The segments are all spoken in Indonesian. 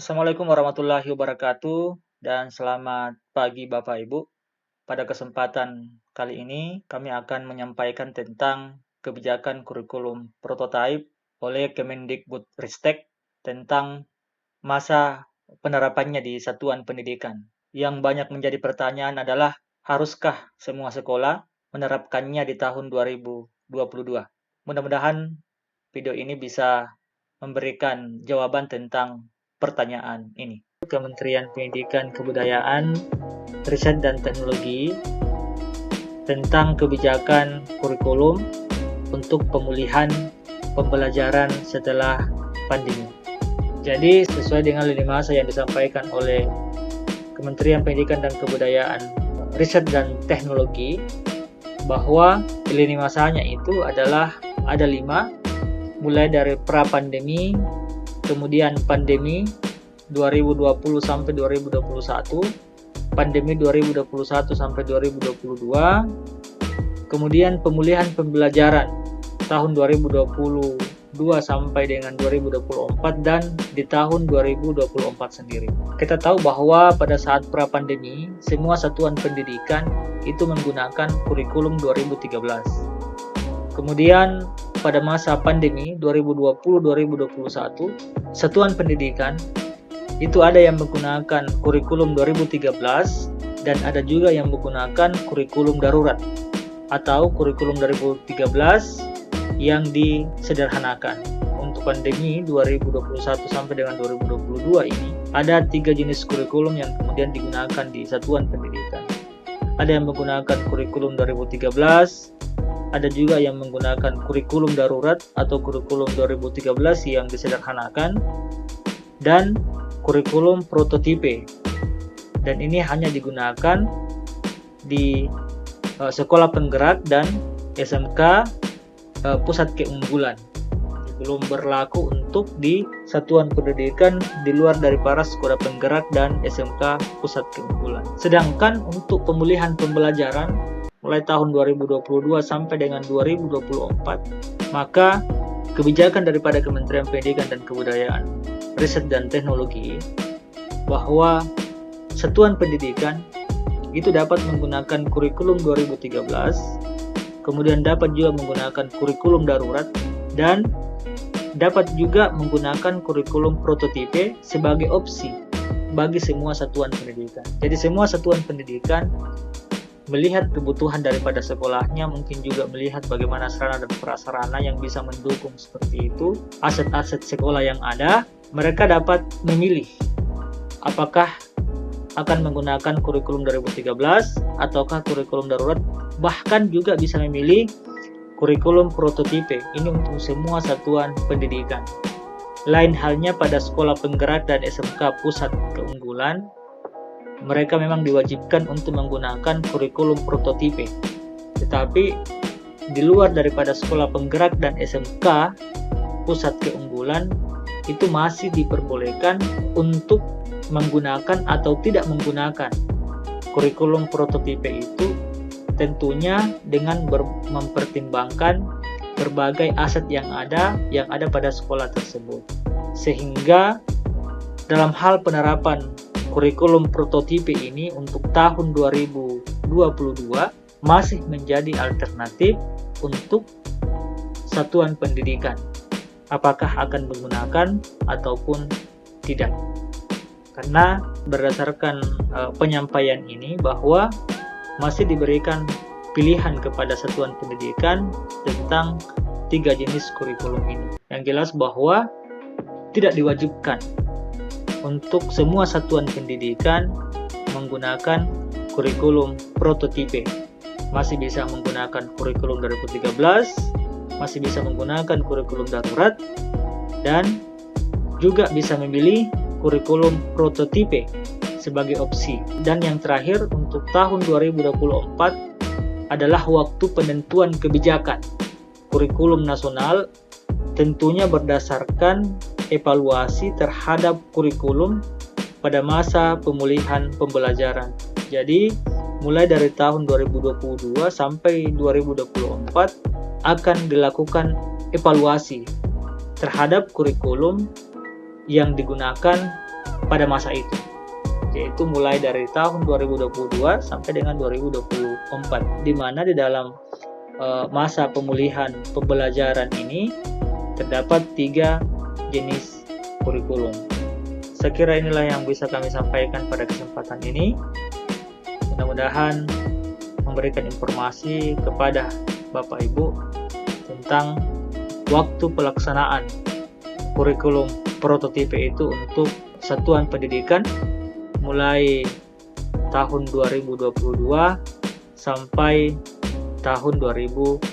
Assalamualaikum warahmatullahi wabarakatuh dan selamat pagi Bapak Ibu. Pada kesempatan kali ini kami akan menyampaikan tentang kebijakan kurikulum prototipe oleh Kemendikbudristek tentang masa penerapannya di satuan pendidikan. Yang banyak menjadi pertanyaan adalah haruskah semua sekolah menerapkannya di tahun 2022? Mudah-mudahan video ini bisa memberikan jawaban tentang pertanyaan ini. Kementerian Pendidikan Kebudayaan, Riset dan Teknologi tentang kebijakan kurikulum untuk pemulihan pembelajaran setelah pandemi. Jadi sesuai dengan lini masa yang disampaikan oleh Kementerian Pendidikan dan Kebudayaan, Riset dan Teknologi, bahwa lini masanya itu adalah ada 5, mulai dari pra-pandemi, kemudian pandemi 2020 sampai 2021, pandemi 2021 sampai 2022, kemudian pemulihan pembelajaran tahun 2022 sampai dengan 2024 dan di tahun 2024 sendiri. Kita tahu bahwa pada saat pra-pandemi, semua satuan pendidikan itu menggunakan kurikulum 2013. Kemudian pada masa pandemi 2020-2021, satuan pendidikan itu ada yang menggunakan kurikulum 2013 dan ada juga yang menggunakan kurikulum darurat atau kurikulum 2013 yang disederhanakan. Untuk pandemi 2021 sampai dengan 2022 ini ada 3 jenis kurikulum yang kemudian digunakan di satuan pendidikan. Ada yang menggunakan kurikulum 2013, ada juga yang menggunakan kurikulum darurat atau kurikulum 2013 yang disederhanakan, dan kurikulum prototipe. Dan ini hanya digunakan di sekolah penggerak dan SMK pusat keunggulan. Belum berlaku untuk di satuan pendidikan di luar dari para sekolah penggerak dan SMK pusat keunggulan. Sedangkan untuk pemulihan pembelajaran mulai tahun 2022 sampai dengan 2024, maka kebijakan daripada Kementerian Pendidikan dan Kebudayaan, Riset dan Teknologi, bahwa satuan pendidikan itu dapat menggunakan kurikulum 2013, kemudian dapat juga menggunakan kurikulum darurat, dan dapat juga menggunakan kurikulum prototipe sebagai opsi bagi semua satuan pendidikan. Jadi semua satuan pendidikan melihat kebutuhan daripada sekolahnya, mungkin juga melihat bagaimana sarana dan prasarana yang bisa mendukung seperti itu, aset-aset sekolah yang ada, mereka dapat memilih apakah akan menggunakan kurikulum 2013 ataukah kurikulum darurat, bahkan juga bisa memilih kurikulum prototipe. Ini untuk semua satuan pendidikan. Lain halnya pada sekolah penggerak dan SMK pusat keunggulan, mereka memang diwajibkan untuk menggunakan kurikulum prototipe. Tetapi di luar daripada sekolah penggerak dan SMK pusat keunggulan itu masih diperbolehkan untuk menggunakan atau tidak menggunakan kurikulum prototipe itu, tentunya dengan mempertimbangkan berbagai aset yang ada pada sekolah tersebut. Sehingga dalam hal penerapan kurikulum prototipe ini untuk tahun 2022 masih menjadi alternatif untuk satuan pendidikan. Apakah akan menggunakan ataupun tidak. Karena berdasarkan penyampaian ini bahwa masih diberikan pilihan kepada satuan pendidikan tentang 3 jenis kurikulum ini. Yang jelas bahwa tidak diwajibkan untuk semua satuan pendidikan menggunakan kurikulum prototipe. Masih bisa menggunakan kurikulum 2013, masih bisa menggunakan kurikulum darurat, dan juga bisa memilih kurikulum prototipe sebagai opsi. Dan yang terakhir untuk tahun 2024 adalah waktu penentuan kebijakan kurikulum nasional, tentunya berdasarkan evaluasi terhadap kurikulum pada masa pemulihan pembelajaran. Jadi mulai dari tahun 2022 sampai 2024 akan dilakukan evaluasi terhadap kurikulum yang digunakan pada masa itu, yaitu mulai dari tahun 2022 sampai dengan 2024, di mana di dalam masa pemulihan pembelajaran ini terdapat 3 jenis kurikulum. Sekira inilah yang bisa kami sampaikan pada kesempatan ini. Mudah-mudahan memberikan informasi kepada Bapak Ibu tentang waktu pelaksanaan kurikulum prototipe itu untuk satuan pendidikan mulai tahun 2022 sampai tahun 2024.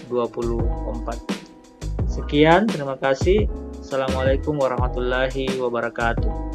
Sekian, terima kasih. Assalamualaikum warahmatullahi wabarakatuh.